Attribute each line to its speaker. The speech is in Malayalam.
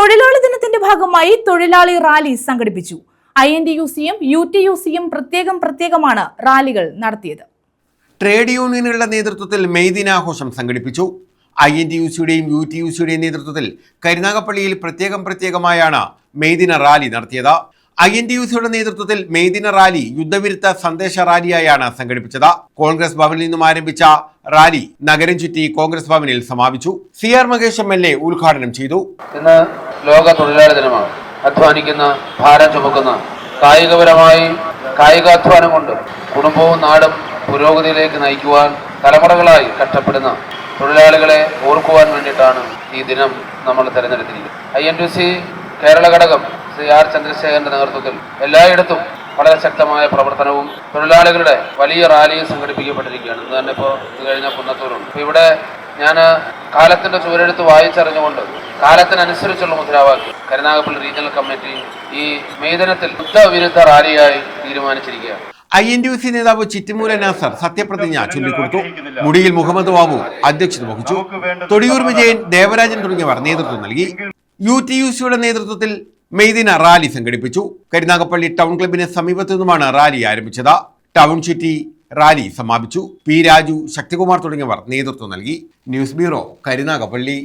Speaker 1: തൊഴിലാളി ദിനത്തിന്റെ ഭാഗമായി തൊഴിലാളി റാലി സംഘടിപ്പിച്ചു. INTUCയും UTUCയും പ്രത്യേകമാണ് റാലികൾ നടത്തിയത്.
Speaker 2: ട്രേഡ് യൂണിയനുകളുടെ നേതൃത്വത്തിൽ മെയ് ദിനാഘോഷം സംഘടിപ്പിച്ചു. INTUCയുടെയും UTUCയുടെയും നേതൃത്വത്തിൽ കരുനാഗപ്പള്ളിയിൽ പ്രത്യേകമായാണ് മെയ് ദിന റാലി നടത്തിയത്. INTUCയുടെ നേതൃത്വത്തിൽ മെയ് ദിന റാലി യുദ്ധവിരുദ്ധ സന്ദേശ റാലിയായാണ് സംഘടിപ്പിച്ചത്. കോൺഗ്രസ് ഭവനിൽ നിന്നും ആരംഭിച്ച റാലി നഗരം ചുറ്റി കോൺഗ്രസ് ഭവനിൽ സമാപിച്ചു. CR മഹേഷ് MLA ഉദ്ഘാടനം ചെയ്തു.
Speaker 3: ഇന്ന് ലോക തൊഴിലാളി ദിനമാണ്. അധ്വാനിക്കുന്ന, ഭാരം ചുമക്കുന്ന, കായികപരമായി കായികാധ്വാനം കൊണ്ട് കുടുംബവും നാടും പുരോഗതിയിലേക്ക് നയിക്കുവാൻ തലമുറകളായി കഷ്ടപ്പെടുന്ന തൊഴിലാളികളെ ഓർക്കുവാൻ വേണ്ടിയിട്ടാണ് ഈ ദിനം നമ്മൾ തിരഞ്ഞെടുത്തിരിക്കുന്നത്. INTUC കേരള ഘടകം ശ്രീ R ചന്ദ്രശേഖരന്റെ നേതൃത്വത്തിൽ എല്ലായിടത്തും വളരെ ശക്തമായ പ്രവർത്തനവും തൊഴിലാളികളുടെ വലിയ റാലിയും സംഘടിപ്പിക്കപ്പെട്ടിരിക്കുകയാണ്. ഇന്ന് തന്നെ ഇപ്പോൾ ഇത് കഴിഞ്ഞ കുന്നത്തൂരുണ്ട്. അപ്പോൾ ഇവിടെ ഞാൻ കാലത്തിന്റെ ചുവരെടുത്ത് വായിച്ചറിഞ്ഞുകൊണ്ട് കാലത്തിനനുസരിച്ചുള്ള മുദ്രാവാക്യം കരുനാഗപ്പള്ളി റീജിയണൽ കമ്മിറ്റി ഈ മെയ് ദിനത്തിൽ യുദ്ധവിരുദ്ധ റാലിയായി തീരുമാനിച്ചിരിക്കുകയാണ്.
Speaker 2: INTUC നേതാവ് ചിറ്റിമൂല നാസർ സത്യപ്രതിജ്ഞ ചൊല്ലിക്കൊടുത്തു. മുടിയിൽ മുഹമ്മദ് ബാബു അധ്യക്ഷത വഹിച്ചു. തൊടിയൂർ വിജയൻ, ദേവരാജൻ തുടങ്ങിയവർ നേതൃത്വം നൽകി. UTUCയുടെ നേതൃത്വത്തിൽ മെയ് ദിന റാലി സംഘടിപ്പിച്ചു. കരുനാഗപ്പള്ളി ടൗൺ ക്ലബിന് സമീപത്തു നിന്നുമാണ് റാലി ആരംഭിച്ചത്. ടൗൺ ചുറ്റി റാലി സമാപിച്ചു. P രാജു, ശക്തികുമാർ തുടങ്ങിയവർ നേതൃത്വം നൽകി. News bureau, Karunagappally.